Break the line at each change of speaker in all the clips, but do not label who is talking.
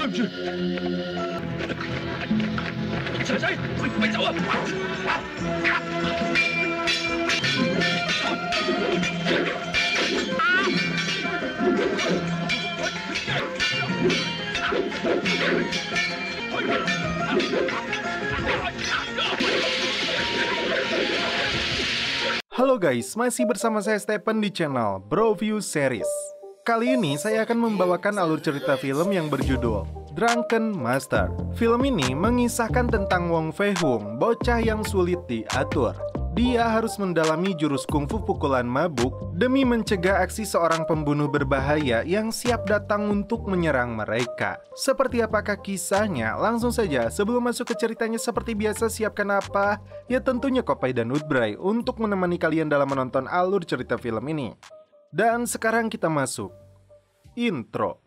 對唔住。細仔，咪走啊
！Halo guys, masih bersama saya Stephen di channel Broview Series. Kali ini saya akan membawakan alur cerita film yang berjudul Drunken Master. Film ini mengisahkan tentang Wong Fei Hung, bocah yang sulit diatur. Dia harus mendalami jurus kungfu pukulan mabuk demi mencegah aksi seorang pembunuh berbahaya yang siap datang untuk menyerang mereka. Seperti apakah kisahnya? Langsung saja, sebelum masuk ke ceritanya seperti biasa, siapkan apa? Ya tentunya Kopai dan Udbray untuk menemani kalian dalam menonton alur cerita film ini. Dan sekarang kita masuk intro.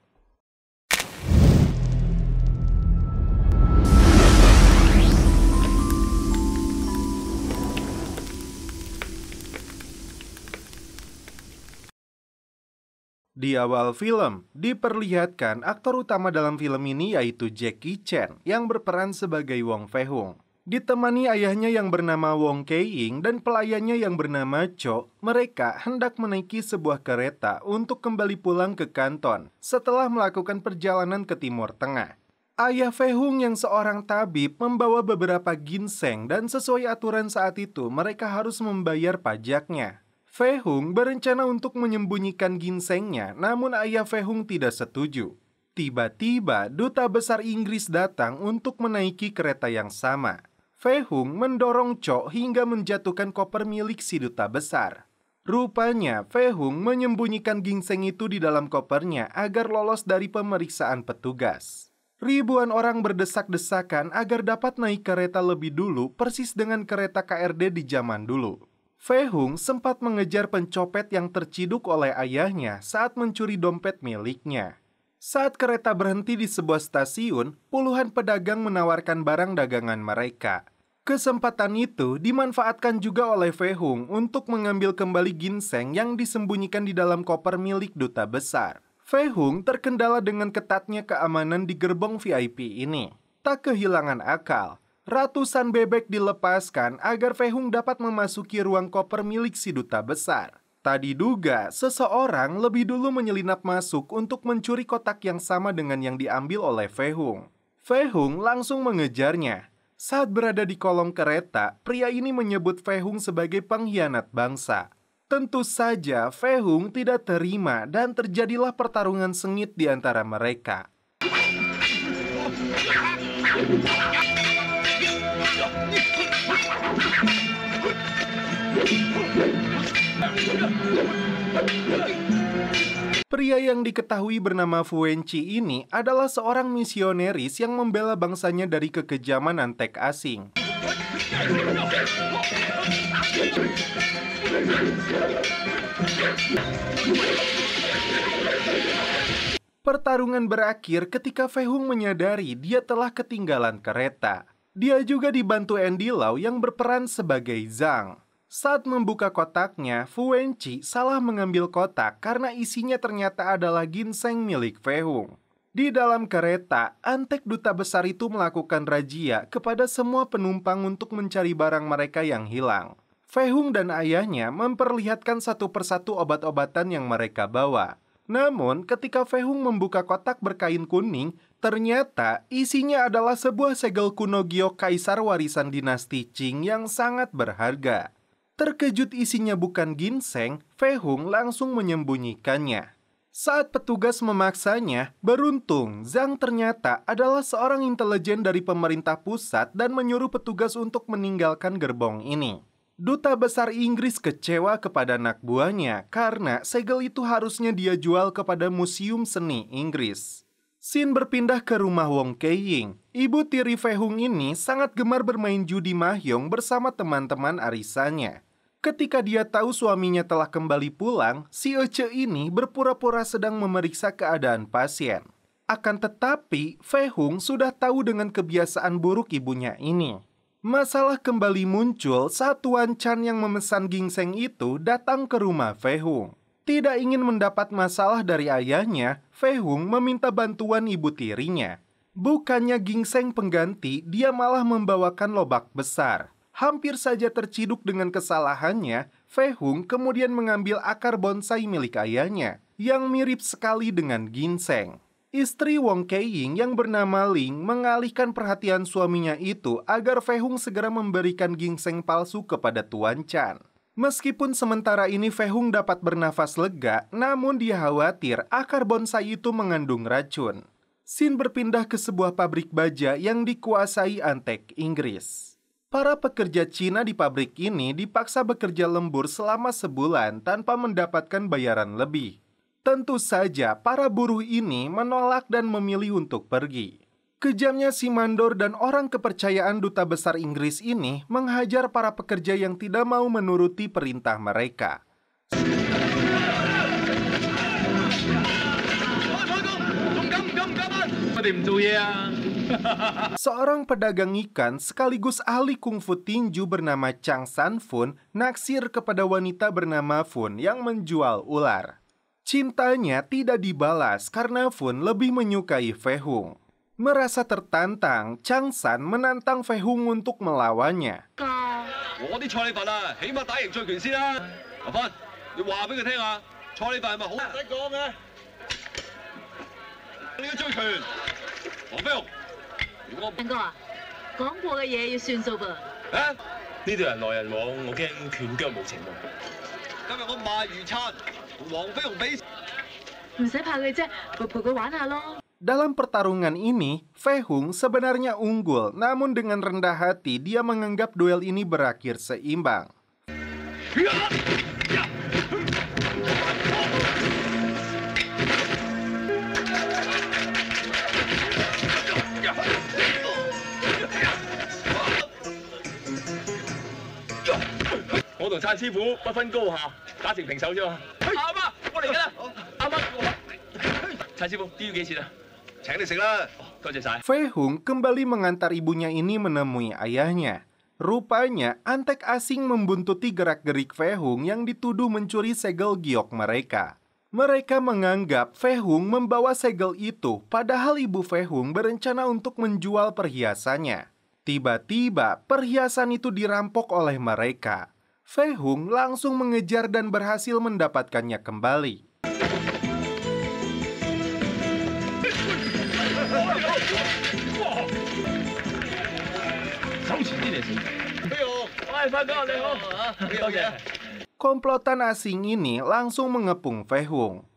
Di awal film, diperlihatkan aktor utama dalam film ini yaitu Jackie Chan yang berperan sebagai Wong Fei Hung. Ditemani ayahnya yang bernama Wong Kei-ying dan pelayannya yang bernama Cho, mereka hendak menaiki sebuah kereta untuk kembali pulang ke Kanton setelah melakukan perjalanan ke Timur Tengah. Ayah Fei Hung yang seorang tabib membawa beberapa ginseng dan sesuai aturan saat itu mereka harus membayar pajaknya. Fei Hung berencana untuk menyembunyikan ginsengnya, namun ayah Fei Hung tidak setuju. Tiba-tiba, duta besar Inggris datang untuk menaiki kereta yang sama. Fei Hung mendorong Cho hingga menjatuhkan koper milik si duta besar. Rupanya, Fei Hung menyembunyikan ginseng itu di dalam kopernya agar lolos dari pemeriksaan petugas. Ribuan orang berdesak-desakan agar dapat naik kereta lebih dulu, persis dengan kereta KRD di zaman dulu. Fei Hung sempat mengejar pencopet yang terciduk oleh ayahnya saat mencuri dompet miliknya. Saat kereta berhenti di sebuah stasiun, puluhan pedagang menawarkan barang dagangan mereka. Kesempatan itu dimanfaatkan juga oleh Fei Hung untuk mengambil kembali ginseng yang disembunyikan di dalam koper milik duta besar. Fei Hung terkendala dengan ketatnya keamanan di gerbong VIP ini. Tak kehilangan akal, ratusan bebek dilepaskan agar Fei Hung dapat memasuki ruang koper milik si duta besar. Tak diduga, seseorang lebih dulu menyelinap masuk untuk mencuri kotak yang sama dengan yang diambil oleh Fei Hung. Fei Hung langsung mengejarnya. Saat berada di kolong kereta, pria ini menyebut Fei Hung sebagai pengkhianat bangsa. Tentu saja Fei Hung tidak terima dan terjadilah pertarungan sengit di antara mereka. Pria yang diketahui bernama Fu Wenqi ini adalah seorang misionaris yang membela bangsanya dari kekejaman antek asing. Pertarungan berakhir ketika Fei Hung menyadari dia telah ketinggalan kereta. Dia juga dibantu Andy Lau yang berperan sebagai Zhang. Saat membuka kotaknya, Fu Wenqi salah mengambil kotak karena isinya ternyata adalah ginseng milik Fei Hung. Di dalam kereta, antek duta besar itu melakukan razia kepada semua penumpang untuk mencari barang mereka yang hilang. Fei Hung dan ayahnya memperlihatkan satu persatu obat-obatan yang mereka bawa. Namun, ketika Fei Hung membuka kotak berkain kuning, ternyata isinya adalah sebuah segel kuno giok kaisar warisan dinasti Qing yang sangat berharga. Terkejut isinya bukan ginseng, Fei Hung langsung menyembunyikannya. Saat petugas memaksanya, beruntung Zhang ternyata adalah seorang intelijen dari pemerintah pusat dan menyuruh petugas untuk meninggalkan gerbong ini. Duta besar Inggris kecewa kepada anak buahnya karena segel itu harusnya dia jual kepada Museum Seni Inggris. Scene berpindah ke rumah Wong Kei-ying. Ibu tiri Fei Hung ini sangat gemar bermain judi mahjong bersama teman-teman arisannya. Ketika dia tahu suaminya telah kembali pulang, si Ece ini berpura-pura sedang memeriksa keadaan pasien. Akan tetapi, Fei Hung sudah tahu dengan kebiasaan buruk ibunya ini. Masalah kembali muncul saat Tuan Chan yang memesan ginseng itu datang ke rumah Fei Hung. Tidak ingin mendapat masalah dari ayahnya, Fei Hung meminta bantuan ibu tirinya. Bukannya ginseng pengganti, dia malah membawakan lobak besar. Hampir saja terciduk dengan kesalahannya, Fei Hung kemudian mengambil akar bonsai milik ayahnya, yang mirip sekali dengan ginseng. Istri Wong Keiying yang bernama Ling mengalihkan perhatian suaminya itu agar Fei Hung segera memberikan ginseng palsu kepada Tuan Chan. Meskipun sementara ini Fei Hung dapat bernafas lega, namun dia khawatir akar bonsai itu mengandung racun. Sin berpindah ke sebuah pabrik baja yang dikuasai Antek Inggris. Para pekerja Cina di pabrik ini dipaksa bekerja lembur selama sebulan tanpa mendapatkan bayaran lebih. Tentu saja para buruh ini menolak dan memilih untuk pergi. Kejamnya si mandor dan orang kepercayaan duta besar Inggris ini menghajar para pekerja yang tidak mau menuruti perintah mereka. Seorang pedagang ikan sekaligus ahli kungfu tinju bernama Chang San Fun naksir kepada wanita bernama Fun yang menjual ular. Cintanya tidak dibalas karena Fun lebih menyukai Fei Hung. Merasa tertantang, Chang San menantang Fei Hung untuk melawannya. Dalam pertarungan ini, Fei Hung sebenarnya unggul, namun dengan rendah hati dia menganggap duel ini berakhir seimbang. Fei Hung kembali mengantar ibunya ini menemui ayahnya. Rupanya, Antek asing membuntuti gerak-gerik Fei Hung yang dituduh mencuri segel giok mereka. Mereka menganggap Fei Hung membawa segel itu, padahal ibu Fei Hung berencana untuk menjual perhiasannya. Tiba-tiba, perhiasan itu dirampok oleh mereka. Fei Hung langsung mengejar dan berhasil mendapatkannya kembali. Komplotan asing ini langsung mengepung Fei Hung.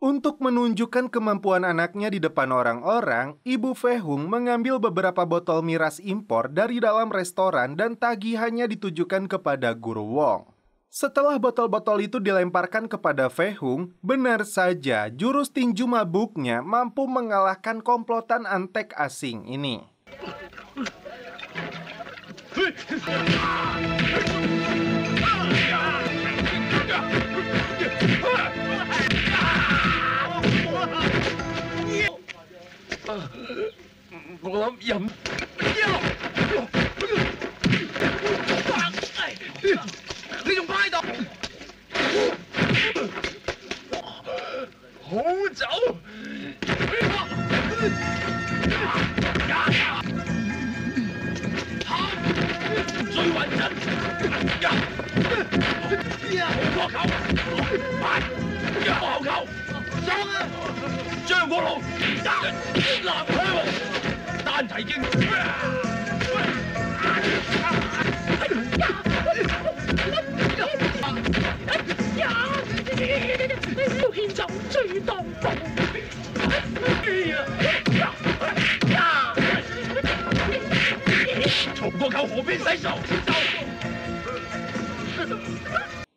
Untuk menunjukkan kemampuan anaknya di depan orang-orang, Ibu Fei Hung mengambil beberapa botol miras impor dari dalam restoran dan tagihannya ditujukan kepada Guru Wong. Setelah botol-botol itu dilemparkan kepada Fei Hung, benar saja jurus tinju mabuknya mampu mengalahkan komplotan Antek asing ini.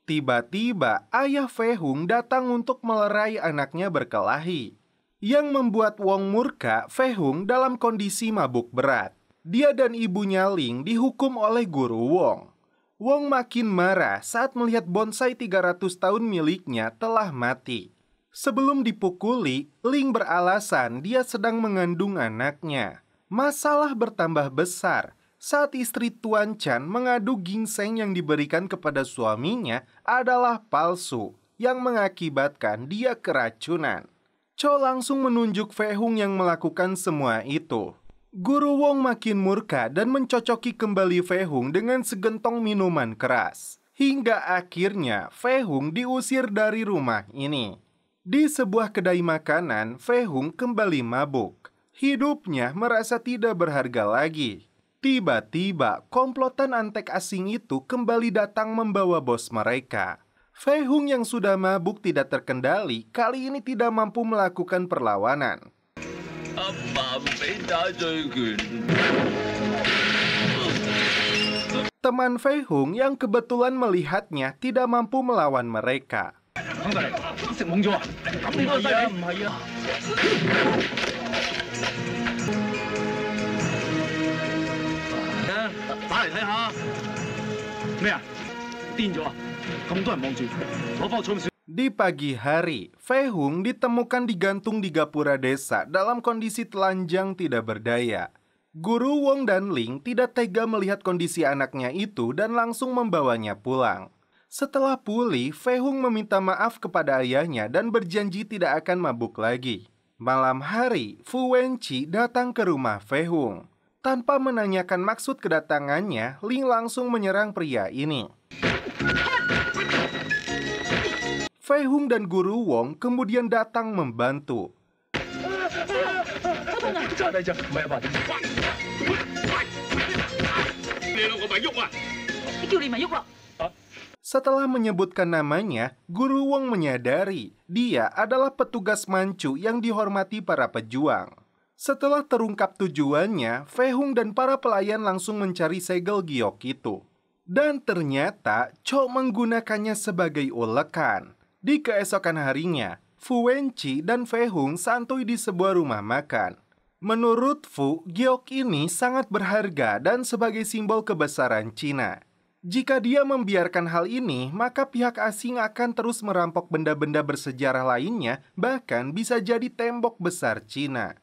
Tiba-tiba, ayah Fei Hung datang untuk melerai anaknya berkelahi. Yang membuat Wong murka, Fei Hung dalam kondisi mabuk berat. Dia dan ibunya Ling dihukum oleh Guru Wong. Wong makin marah saat melihat bonsai 300 tahun miliknya telah mati. Sebelum dipukuli, Ling beralasan dia sedang mengandung anaknya. Masalah bertambah besar saat istri Tuan Chan mengadu ginseng yang diberikan kepada suaminya adalah palsu, yang mengakibatkan dia keracunan. Cho langsung menunjuk Fei Hung yang melakukan semua itu. Guru Wong makin murka dan mencocoki kembali Fei Hung dengan segentong minuman keras. Hingga akhirnya Fei Hung diusir dari rumah ini. Di sebuah kedai makanan, Fei Hung kembali mabuk. Hidupnya merasa tidak berharga lagi. Tiba-tiba, komplotan antek asing itu kembali datang membawa bos mereka. Fei Hung yang sudah mabuk tidak terkendali, kali ini tidak mampu melakukan perlawanan. Teman Fei Hung yang kebetulan melihatnya tidak mampu melawan mereka. Di pagi hari, Fei Hung ditemukan digantung di gapura desa dalam kondisi telanjang tidak berdaya. Guru Wong dan Ling tidak tega melihat kondisi anaknya itu dan langsung membawanya pulang. Setelah pulih, Fei Hung meminta maaf kepada ayahnya dan berjanji tidak akan mabuk lagi. Malam hari, Fu Wenqi datang ke rumah Fei Hung. Tanpa menanyakan maksud kedatangannya, Ling langsung menyerang pria ini. Fei Hung dan Guru Wong kemudian datang membantu. Setelah menyebutkan namanya, Guru Wong menyadari dia adalah petugas Manchu yang dihormati para pejuang. Setelah terungkap tujuannya, Fei Hung dan para pelayan langsung mencari segel giok itu. Dan ternyata Cho menggunakannya sebagai ulekan. Di keesokan harinya, Fu Wenqi dan Fei Hung santuy di sebuah rumah makan. Menurut Fu, giok ini sangat berharga dan sebagai simbol kebesaran Cina. Jika dia membiarkan hal ini, maka pihak asing akan terus merampok benda-benda bersejarah lainnya, bahkan bisa jadi tembok besar Cina.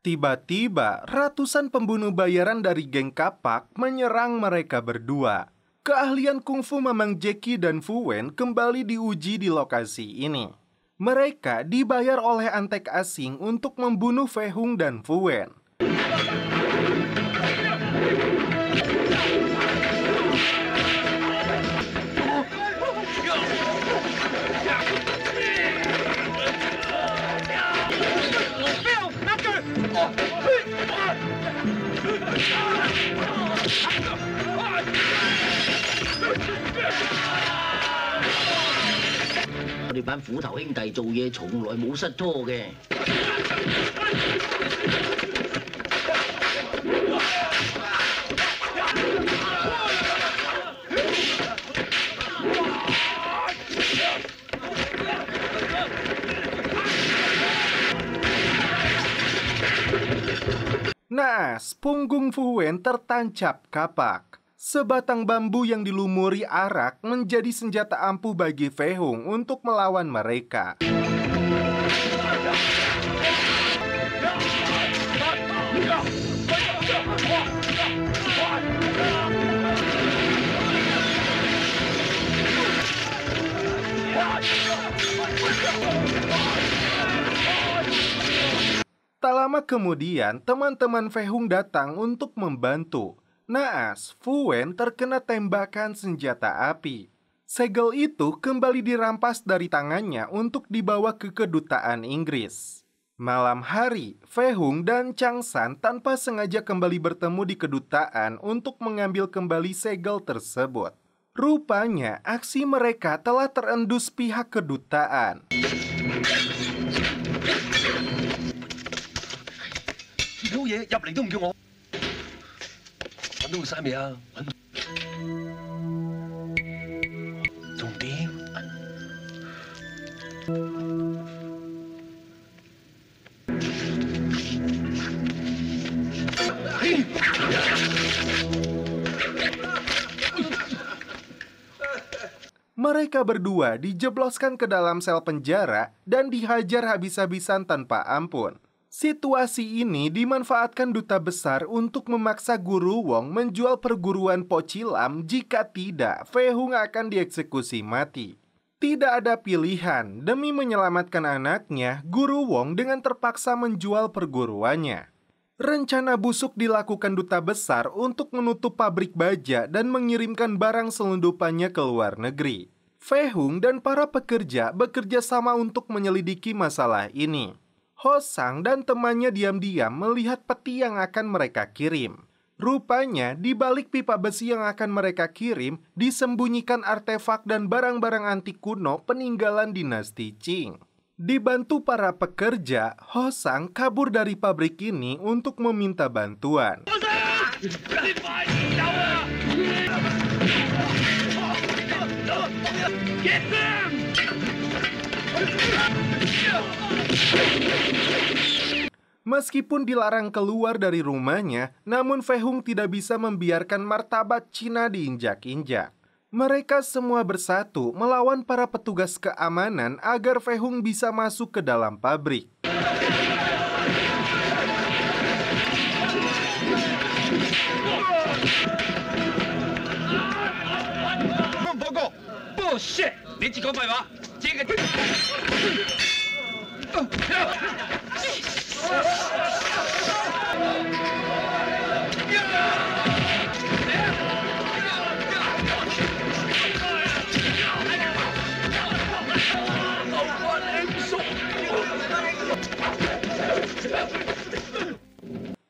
Tiba-tiba, ratusan pembunuh bayaran dari geng kapak menyerang mereka berdua. Keahlian kungfu Mamang Jackie dan Fu Wen kembali diuji di lokasi ini. Mereka dibayar oleh antek asing untuk membunuh Fei Hung dan Fu Wen. Naas, punggung Fu Wen tertancap kapak. Sebatang bambu yang dilumuri arak menjadi senjata ampuh bagi Fei Hung untuk melawan mereka. Tak lama kemudian, teman-teman Fei Hung datang untuk membantu. Naas, Fu Wen terkena tembakan senjata api. Segel itu kembali dirampas dari tangannya untuk dibawa ke kedutaan Inggris. Malam hari, Fei Hung dan Chang San tanpa sengaja kembali bertemu di kedutaan untuk mengambil kembali segel tersebut. Rupanya, aksi mereka telah terendus pihak kedutaan. Mereka berdua dijebloskan ke dalam sel penjara dan dihajar habis-habisan tanpa ampun. Situasi ini dimanfaatkan duta besar untuk memaksa Guru Wong menjual perguruan Pocilam, jika tidak, Fei Hung akan dieksekusi mati. Tidak ada pilihan, demi menyelamatkan anaknya, Guru Wong dengan terpaksa menjual perguruannya. Rencana busuk dilakukan duta besar untuk menutup pabrik baja dan mengirimkan barang selundupannya ke luar negeri. Fei Hung dan para pekerja bekerja sama untuk menyelidiki masalah ini. Ho Sang dan temannya diam-diam melihat peti yang akan mereka kirim. Rupanya, di balik pipa besi yang akan mereka kirim, disembunyikan artefak dan barang-barang antik kuno peninggalan dinasti Qing. Dibantu para pekerja, Ho Sang kabur dari pabrik ini untuk meminta bantuan. Meskipun dilarang keluar dari rumahnya, namun Fei Hung tidak bisa membiarkan martabat Cina diinjak-injak. Mereka semua bersatu melawan para petugas keamanan agar Fei Hung bisa masuk ke dalam pabrik.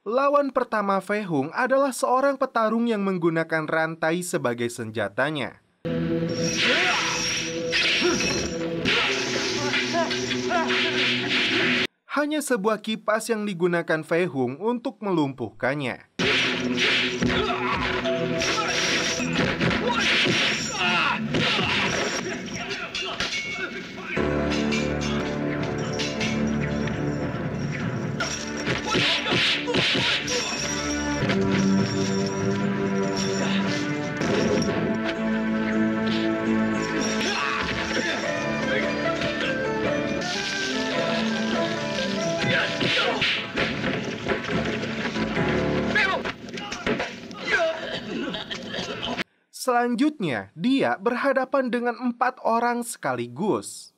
Lawan pertama Fei Hung adalah seorang petarung yang menggunakan rantai sebagai senjatanya. Hanya sebuah kipas yang digunakan Fei Hung untuk melumpuhkannya. Selanjutnya, dia berhadapan dengan 4 orang sekaligus.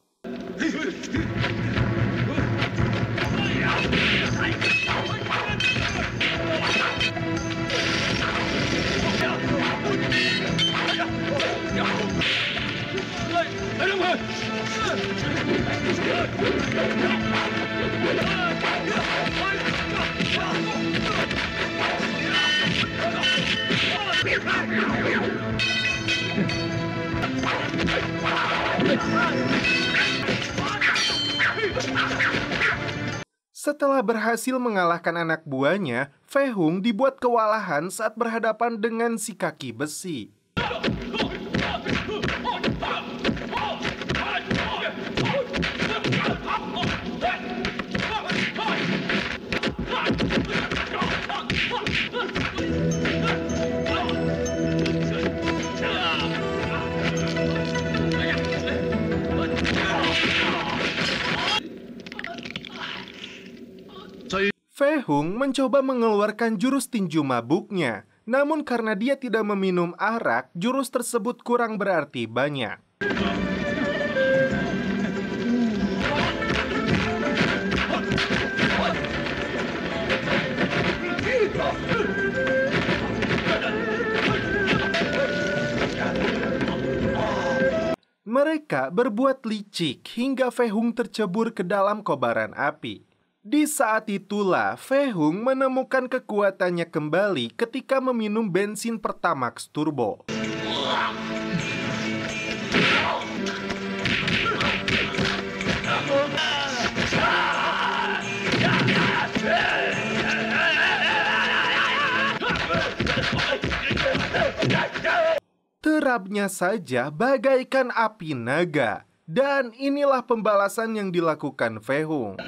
Setelah berhasil mengalahkan anak buahnya, Fei Hung dibuat kewalahan saat berhadapan dengan si kaki besi. Fei Hung mencoba mengeluarkan jurus tinju mabuknya. Namun karena dia tidak meminum arak, jurus tersebut kurang berarti banyak. Mereka berbuat licik hingga Fei Hung tercebur ke dalam kobaran api. Di saat itulah Fei Hung menemukan kekuatannya kembali ketika meminum bensin Pertamax Turbo. Terapnya saja bagaikan api naga. Dan inilah pembalasan yang dilakukan Fei Hung.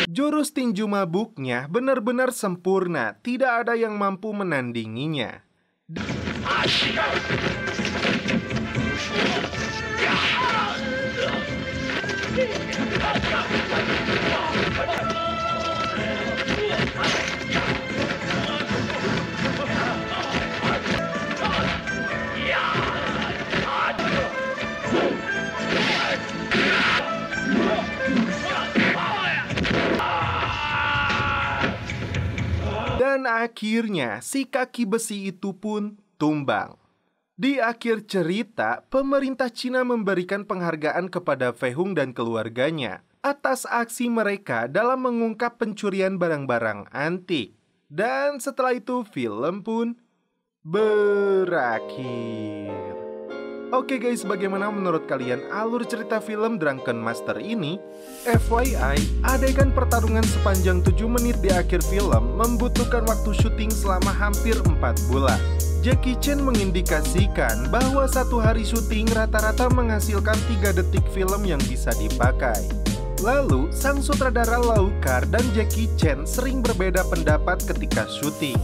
Jurus tinju mabuknya benar-benar sempurna, tidak ada yang mampu menandinginya. Dan akhirnya si kaki besi itu pun tumbang. Di akhir cerita, pemerintah Cina memberikan penghargaan kepada Fei Hung dan keluarganya atas aksi mereka dalam mengungkap pencurian barang-barang antik. Dan setelah itu film pun berakhir. Oke guys, bagaimana menurut kalian alur cerita film Drunken Master ini? FYI, adegan pertarungan sepanjang 7 menit di akhir film membutuhkan waktu syuting selama hampir 4 bulan. Jackie Chan mengindikasikan bahwa satu hari syuting rata-rata menghasilkan 3 detik film yang bisa dipakai. Lalu, sang sutradara Lau Kar dan Jackie Chan sering berbeda pendapat ketika syuting.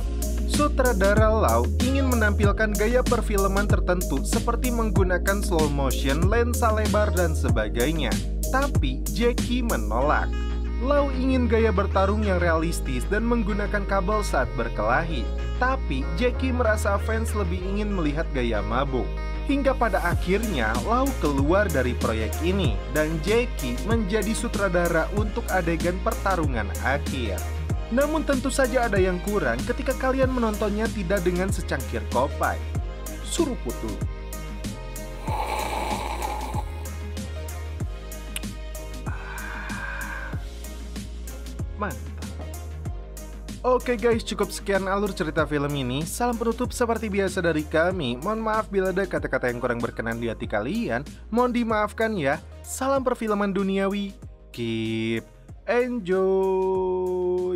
Sutradara Lau ingin menampilkan gaya perfilman tertentu seperti menggunakan slow motion, lensa lebar, dan sebagainya. Tapi Jackie menolak. Lau ingin gaya bertarung yang realistis dan menggunakan kabel saat berkelahi. Tapi Jackie merasa fans lebih ingin melihat gaya mabuk. Hingga pada akhirnya Lau keluar dari proyek ini dan Jackie menjadi sutradara untuk adegan pertarungan akhir. Namun tentu saja ada yang kurang ketika kalian menontonnya tidak dengan secangkir kopai. Suruput dulu. Mantap. Oke guys, cukup sekian alur cerita film ini. Salam penutup seperti biasa dari kami. Mohon maaf bila ada kata-kata yang kurang berkenan di hati kalian. Mohon dimaafkan ya. Salam perfilman duniawi. Keep enjoy.